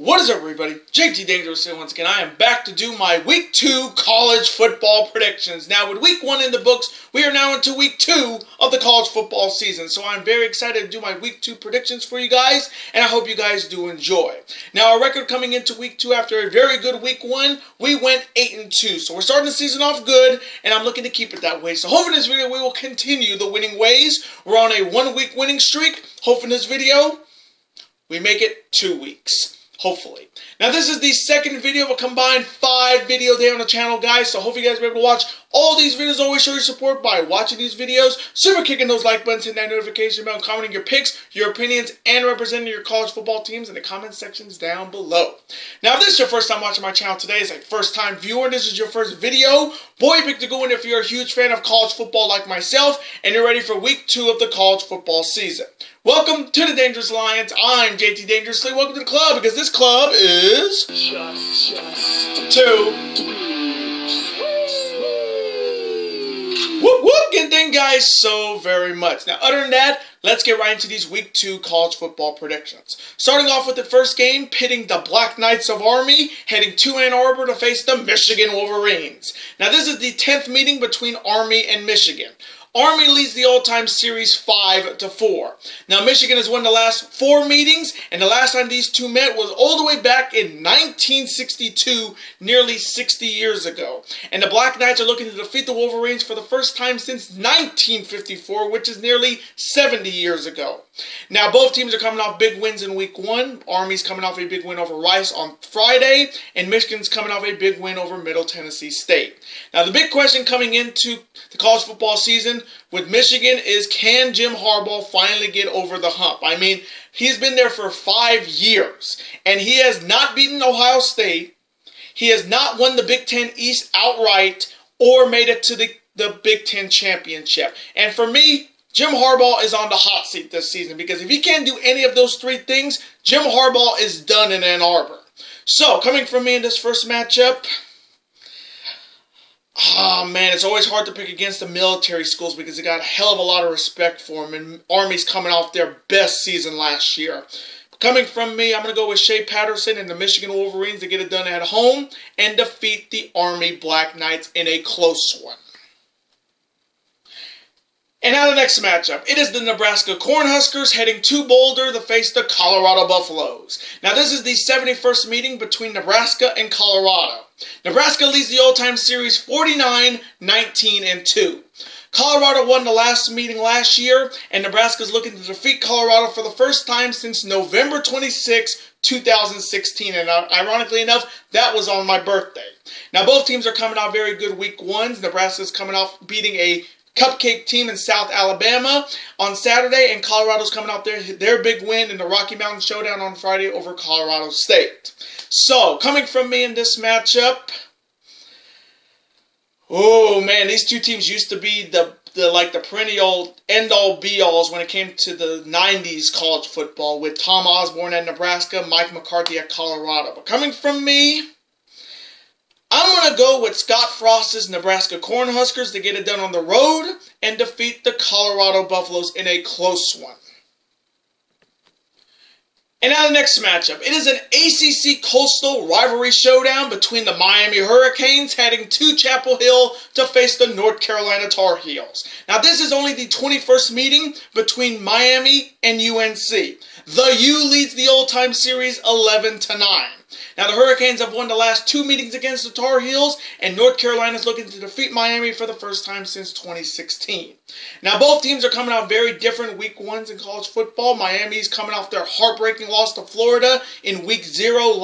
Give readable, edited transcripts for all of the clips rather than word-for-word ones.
What is up, everybody? JT Dangerous here once again. I am back to do my Week 2 college football predictions. Now, with Week 1 in the books, we are now into Week 2 of the college football season. So I'm very excited to do my Week 2 predictions for you guys, and I hope you guys do enjoy. Now, our record coming into Week 2 after a very good Week 1, we went 8-2. So we're starting the season off good, and I'm looking to keep it that way. So hopefully in this video, we will continue the winning ways. We're on a 1-week winning streak. Hopefully in this video, we make it 2 weeks. Hopefully. Now, this is the second video of a combined 5 video day on the channel, guys. So, hopefully you guys will be able to watch all these videos. Always show your support by watching these videos, super kicking those like buttons, hitting that notification bell, commenting your picks, your opinions, and representing your college football teams in the comment sections down below. Now, if this is your first time watching my channel today, it's a first-time viewer, and this is your first video, boy, you picked a good one if you're a huge fan of college football like myself, and you're ready for Week 2 of the college football season. Welcome to the Dangerous Alliance. I'm JT Dangerously. Welcome to the club, because this club is just 2. Whoop whoop! Good thing, guys, so very much. Now, other than that, let's get right into these Week 2 college football predictions. Starting off with the first game, pitting the Black Knights of Army, heading to Ann Arbor to face the Michigan Wolverines. Now, this is the 10th meeting between Army and Michigan. Army leads the all-time series 5-4. Now, Michigan has won the last 4 meetings, and the last time these two met was all the way back in 1962, nearly 60 years ago. And the Black Knights are looking to defeat the Wolverines for the first time since 1954, which is nearly 70 years ago. Now, both teams are coming off big wins in Week 1. Army's coming off a big win over Rice on Friday, and Michigan's coming off a big win over Middle Tennessee State. Now, the big question coming into the college football season with Michigan is, can Jim Harbaugh finally get over the hump? I mean, he's been there for 5 years, and he has not beaten Ohio State. He has not won the Big Ten East outright or made it to the Big Ten championship. And for me, Jim Harbaugh is on the hot seat this season, because if he can't do any of those 3 things, Jim Harbaugh is done in Ann Arbor. So, coming from me in this first matchup, oh man, it's always hard to pick against the military schools because they got a hell of a lot of respect for them, and Army's coming off their best season last year. Coming from me, I'm going to go with Shea Patterson and the Michigan Wolverines to get it done at home and defeat the Army Black Knights in a close one. And now the next matchup. It is the Nebraska Cornhuskers heading to Boulder to face the Colorado Buffaloes. Now, this is the 71st meeting between Nebraska and Colorado. Nebraska leads the all-time series 49-19-2. Colorado won the last meeting last year, and Nebraska is looking to defeat Colorado for the first time since November 26, 2016. And ironically enough, that was on my birthday. Now, both teams are coming out very good Week 1s. Nebraska is coming off beating a cupcake team in South Alabama on Saturday, and Colorado's coming out their big win in the Rocky Mountain Showdown on Friday over Colorado State. So, coming from me in this matchup, oh man, these two teams used to be the perennial end-all be-alls when it came to the 90s college football, with Tom Osborne at Nebraska, Mike McCarthy at Colorado. But coming from me, I'm going to go with Scott Frost's Nebraska Cornhuskers to get it done on the road and defeat the Colorado Buffaloes in a close one. And now the next matchup. It is an ACC Coastal rivalry showdown between the Miami Hurricanes heading to Chapel Hill to face the North Carolina Tar Heels. Now, this is only the 21st meeting between Miami and UNC. The U leads the all-time series 11-9. Now, the Hurricanes have won the last 2 meetings against the Tar Heels, and North Carolina is looking to defeat Miami for the first time since 2016. Now, both teams are coming out very different Week 1s in college football. Miami's coming off their heartbreaking loss to Florida in Week 0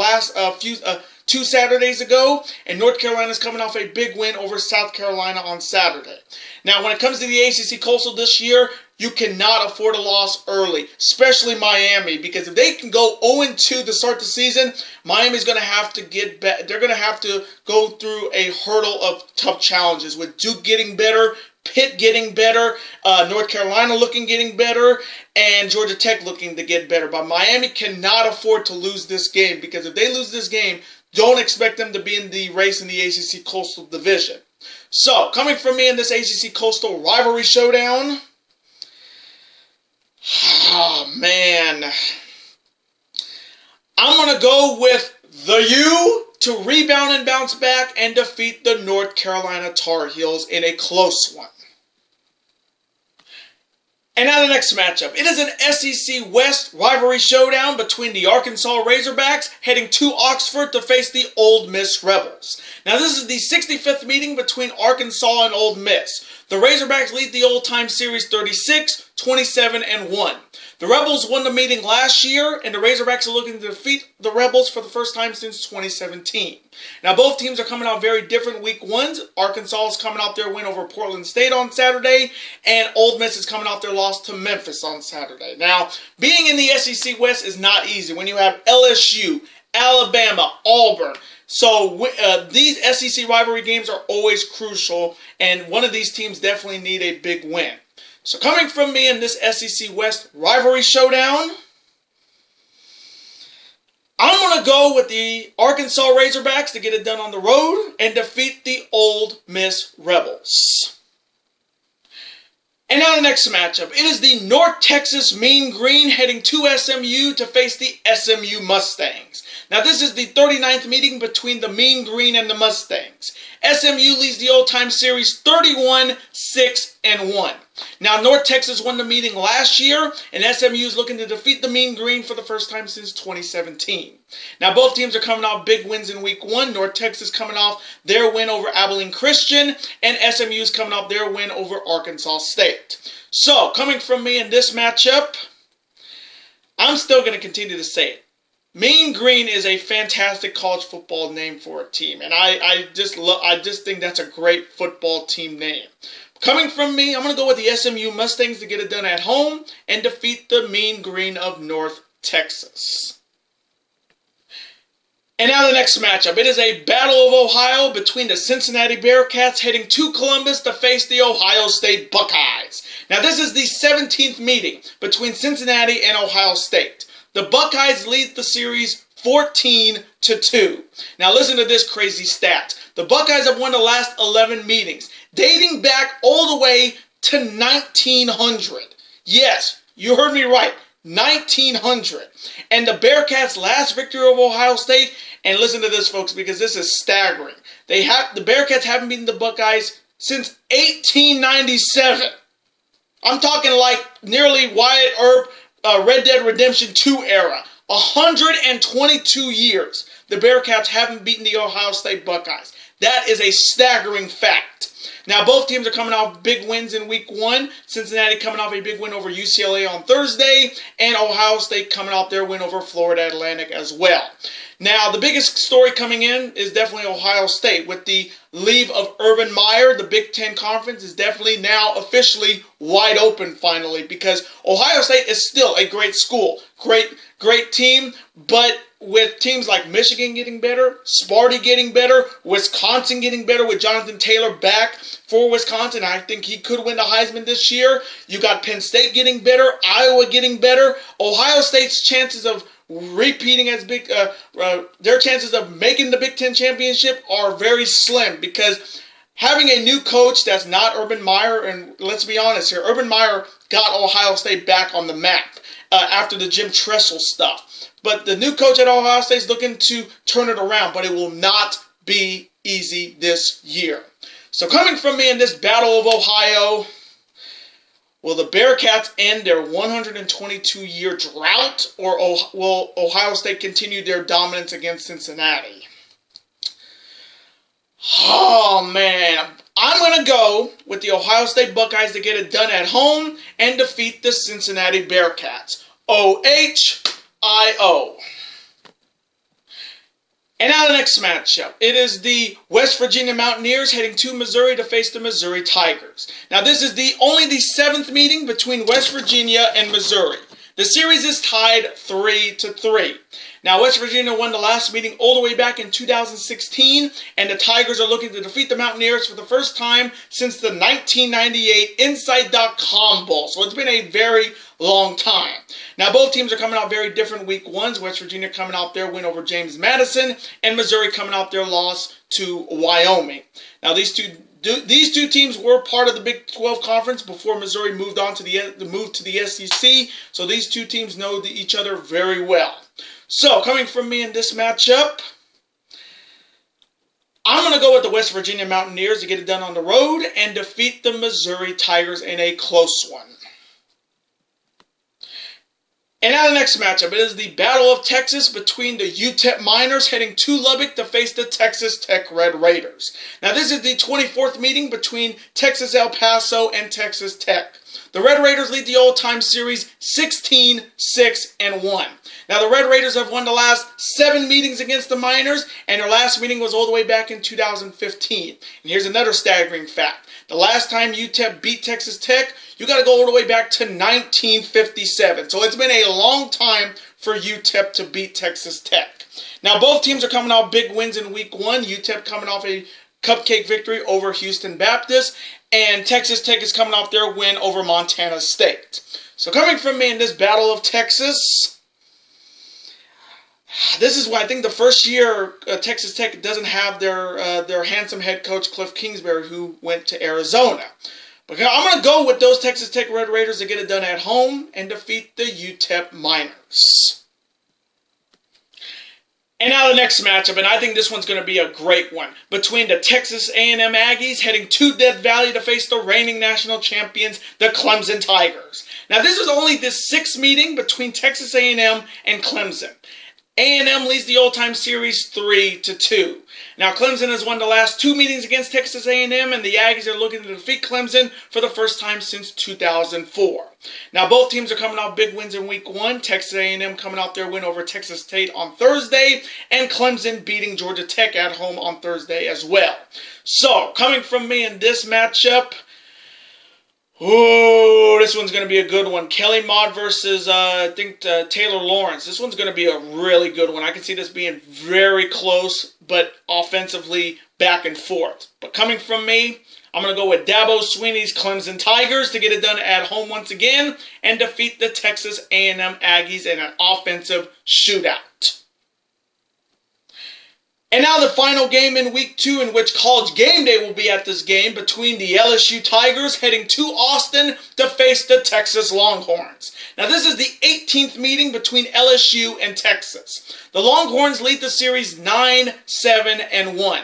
2 Saturdays ago, and North Carolina's coming off a big win over South Carolina on Saturday. Now, when it comes to the ACC Coastal this year, you cannot afford a loss early, especially Miami, because if they can go 0-2 to start the season, Miami's going to have to get back. They're going to have to go through a hurdle of tough challenges, with Duke getting better, Pitt getting better, North Carolina getting better, and Georgia Tech looking to get better. But Miami cannot afford to lose this game, because if they lose this game, don't expect them to be in the race in the ACC Coastal Division. So, coming from me in this ACC Coastal rivalry showdown, oh man, I'm going to go with the U to rebound and bounce back and defeat the North Carolina Tar Heels in a close one. And now the next matchup. It is an SEC West rivalry showdown between the Arkansas Razorbacks heading to Oxford to face the Ole Miss Rebels. Now this is the 65th meeting between Arkansas and Ole Miss. The Razorbacks lead the old-time series 36-27-1. The Rebels won the meeting last year, and the Razorbacks are looking to defeat the Rebels for the first time since 2017. Now, both teams are coming out very different week ones. Arkansas is coming out their win over Portland State on Saturday, and Ole Miss is coming out their loss to Memphis on Saturday. Now, being in the SEC West is not easy when you have LSU, Alabama, Auburn. So these SEC rivalry games are always crucial, and one of these teams definitely need a big win. So coming from me in this SEC West rivalry showdown, I'm going to go with the Arkansas Razorbacks to get it done on the road and defeat the Ole Miss Rebels. And now the next matchup. It is the North Texas Mean Green heading to SMU to face the SMU Mustangs. Now this is the 39th meeting between the Mean Green and the Mustangs. SMU leads the old-time series 31-6-1. Now North Texas won the meeting last year, and SMU is looking to defeat the Mean Green for the first time since 2017. Now both teams are coming off big wins in week one. North Texas coming off their win over Abilene Christian, and SMU is coming off their win over Arkansas State. So coming from me in this matchup, I'm still going to continue to say it. Mean Green is a fantastic college football name for a team, and I just think that's a great football team name. Coming from me, I'm going to go with the SMU Mustangs to get it done at home and defeat the Mean Green of North Texas. And now the next matchup. It is a Battle of Ohio between the Cincinnati Bearcats heading to Columbus to face the Ohio State Buckeyes. Now this is the 17th meeting between Cincinnati and Ohio State. The Buckeyes lead the series 14-2. Now listen to this crazy stat. The Buckeyes have won the last 11 meetings, dating back all the way to 1900. Yes, you heard me right, 1900. And the Bearcats' last victory over Ohio State, and listen to this, folks, because this is staggering. The Bearcats haven't beaten the Buckeyes since 1897. I'm talking like nearly Wyatt Earp, Red Dead Redemption 2 era. 122 years the Bearcats haven't beaten the Ohio State Buckeyes. That is a staggering fact. Now, both teams are coming off big wins in week one. Cincinnati coming off a big win over UCLA on Thursday, and Ohio State coming off their win over Florida Atlantic as well. Now, the biggest story coming in is definitely Ohio State. With the leave of Urban Meyer, the Big Ten Conference is definitely now officially wide open finally, because Ohio State is still a great school, great team, but with teams like Michigan getting better, Sparty getting better, Wisconsin getting better with Jonathan Taylor back for Wisconsin, I think he could win the Heisman this year. You got Penn State getting better, Iowa getting better. Ohio State's chances of repeating as big, their chances of making the Big Ten championship are very slim, because having a new coach that's not Urban Meyer, and let's be honest here, Urban Meyer got Ohio State back on the map after the Jim Tressel stuff. But the new coach at Ohio State is looking to turn it around, but it will not be easy this year. So coming from me in this Battle of Ohio, will the Bearcats end their 122-year drought, or will Ohio State continue their dominance against Cincinnati? Oh, man. I'm going to go with the Ohio State Buckeyes to get it done at home and defeat the Cincinnati Bearcats. OHIO. And now the next matchup. It is the West Virginia Mountaineers heading to Missouri to face the Missouri Tigers. Now this is only the 7th meeting between West Virginia and Missouri. The series is tied 3-3. Now West Virginia won the last meeting all the way back in 2016, and the Tigers are looking to defeat the Mountaineers for the first time since the 1998 Insight.com Bowl. So it's been a very long time. Now both teams are coming out very different week ones. West Virginia coming out their win over James Madison, and Missouri coming out their loss to Wyoming. Now these two teams were part of the Big 12 Conference before Missouri moved on to the SEC. So these two teams know each other very well. So, coming from me in this matchup, I'm going to go with the West Virginia Mountaineers to get it done on the road and defeat the Missouri Tigers in a close one. And now the next matchup, it is the Battle of Texas between the UTEP Miners heading to Lubbock to face the Texas Tech Red Raiders. Now this is the 24th meeting between Texas El Paso and Texas Tech. The Red Raiders lead the all-time series 16-6-1. Now the Red Raiders have won the last 7 meetings against the Miners, and their last meeting was all the way back in 2015. And here's another staggering fact. The last time UTEP beat Texas Tech, you got to go all the way back to 1957. So it's been a long time for UTEP to beat Texas Tech. Now both teams are coming off big wins in week 1. UTEP coming off a cupcake victory over Houston Baptist, and Texas Tech is coming off their win over Montana State. So coming from me in this Battle of Texas, this is why I think the first year Texas Tech doesn't have their handsome head coach Cliff Kingsbury, who went to Arizona. But I'm going to go with those Texas Tech Red Raiders to get it done at home and defeat the UTEP Miners. And now the next matchup, and I think this one's going to be a great one, between the Texas A&M Aggies heading to Death Valley to face the reigning national champions, the Clemson Tigers. Now this is only the 6th meeting between Texas A&M and Clemson. A&M leads the all-time series 3-2. Now Clemson has won the last 2 meetings against Texas A&M, and the Aggies are looking to defeat Clemson for the first time since 2004. Now both teams are coming off big wins in week 1. Texas A&M coming off their win over Texas State on Thursday, and Clemson beating Georgia Tech at home on Thursday as well. So coming from me in this matchup, oh, this one's going to be a good one. Kelly Mott versus, Taylor Lawrence. This one's going to be a really good one. I can see this being very close, but offensively back and forth. But coming from me, I'm going to go with Dabo Swinney's Clemson Tigers to get it done at home once again and defeat the Texas A&M Aggies in an offensive shootout. And now the final game in week 2, in which College Game Day will be at this game, between the LSU Tigers heading to Austin to face the Texas Longhorns. Now this is the 18th meeting between LSU and Texas. The Longhorns lead the series 9-7-1.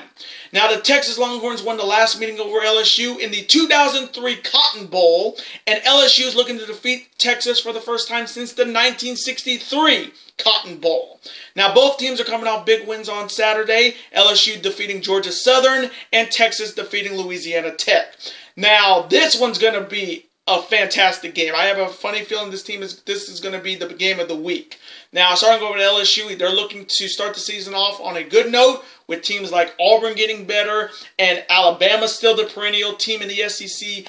Now the Texas Longhorns won the last meeting over LSU in the 2003 Cotton Bowl, and LSU is looking to defeat Texas for the first time since the 1963 Cotton Bowl. Now both teams are coming off big wins on Saturday, LSU defeating Georgia Southern and Texas defeating Louisiana Tech. Now this one's going to be a fantastic game. I have a funny feeling this is going to be the game of the week. Now starting over to LSU, they're looking to start the season off on a good note with teams like Auburn getting better and Alabama still the perennial team in the SEC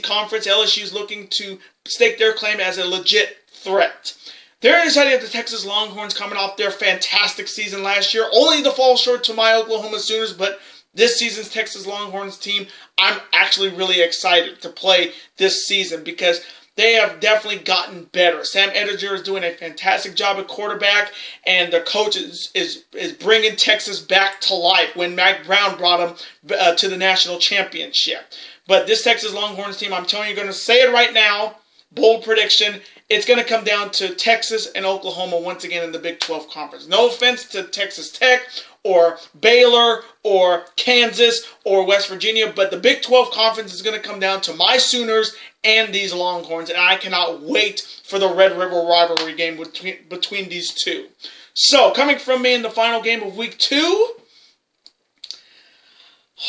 conference. LSU is looking to stake their claim as a legit threat. They're excited at the Texas Longhorns coming off their fantastic season last year, only to fall short to my Oklahoma Sooners, but this season's Texas Longhorns team, I'm actually really excited to play this season because they have definitely gotten better. Sam Ettinger is doing a fantastic job at quarterback, and the coach is bringing Texas back to life when Mac Brown brought them to the national championship. But this Texas Longhorns team, I'm telling you, going to say it right now, bold prediction, it's going to come down to Texas and Oklahoma once again in the Big 12 Conference. No offense to Texas Tech or Baylor or Kansas or West Virginia, but the Big 12 Conference is going to come down to my Sooners and these Longhorns, and I cannot wait for the Red River rivalry game between these two. So, coming from me in the final game of Week 2,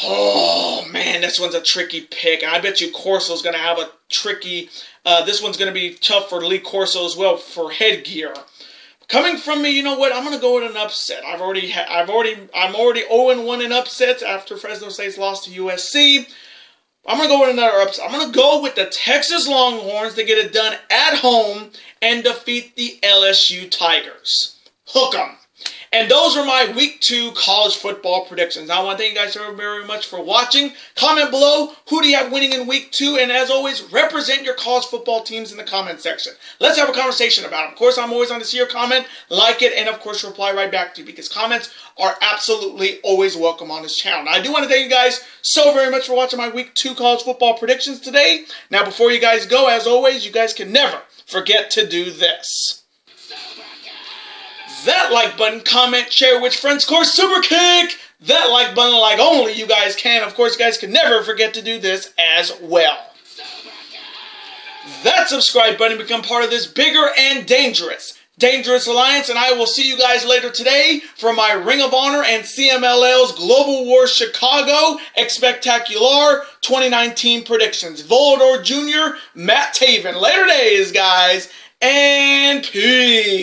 oh man, this one's a tricky pick. I bet you Corso's going to have a tricky. This one's going to be tough for Lee Corso as well for headgear. Coming from me, you know what? I'm going to go with an upset. I'm already 0-1 in upsets after Fresno State's lost to USC. I'm going to go with another upset. I'm going to go with the Texas Longhorns to get it done at home and defeat the LSU Tigers. Hook 'em. And those are my Week 2 college football predictions. Now, I want to thank you guys so very much for watching. Comment below, who do you have winning in Week 2? And as always, represent your college football teams in the comment section. Let's have a conversation about them. Of course, I'm always on to see your comment, like it, and of course, reply right back to you because comments are absolutely always welcome on this channel. Now, I do want to thank you guys so very much for watching my Week 2 college football predictions today. Now, before you guys go, as always, you guys can never forget to do this. that like button, comment, share with friends, of course, super kick that like button like only you guys can. Of course, you guys can never forget to do this as well. That subscribe button, become part of this bigger and dangerous alliance, and I will see you guys later today for my Ring of Honor and CMLL's Global War Chicago Expectacular 2019 predictions. Volador Jr., Matt Taven. Later days, guys, and peace.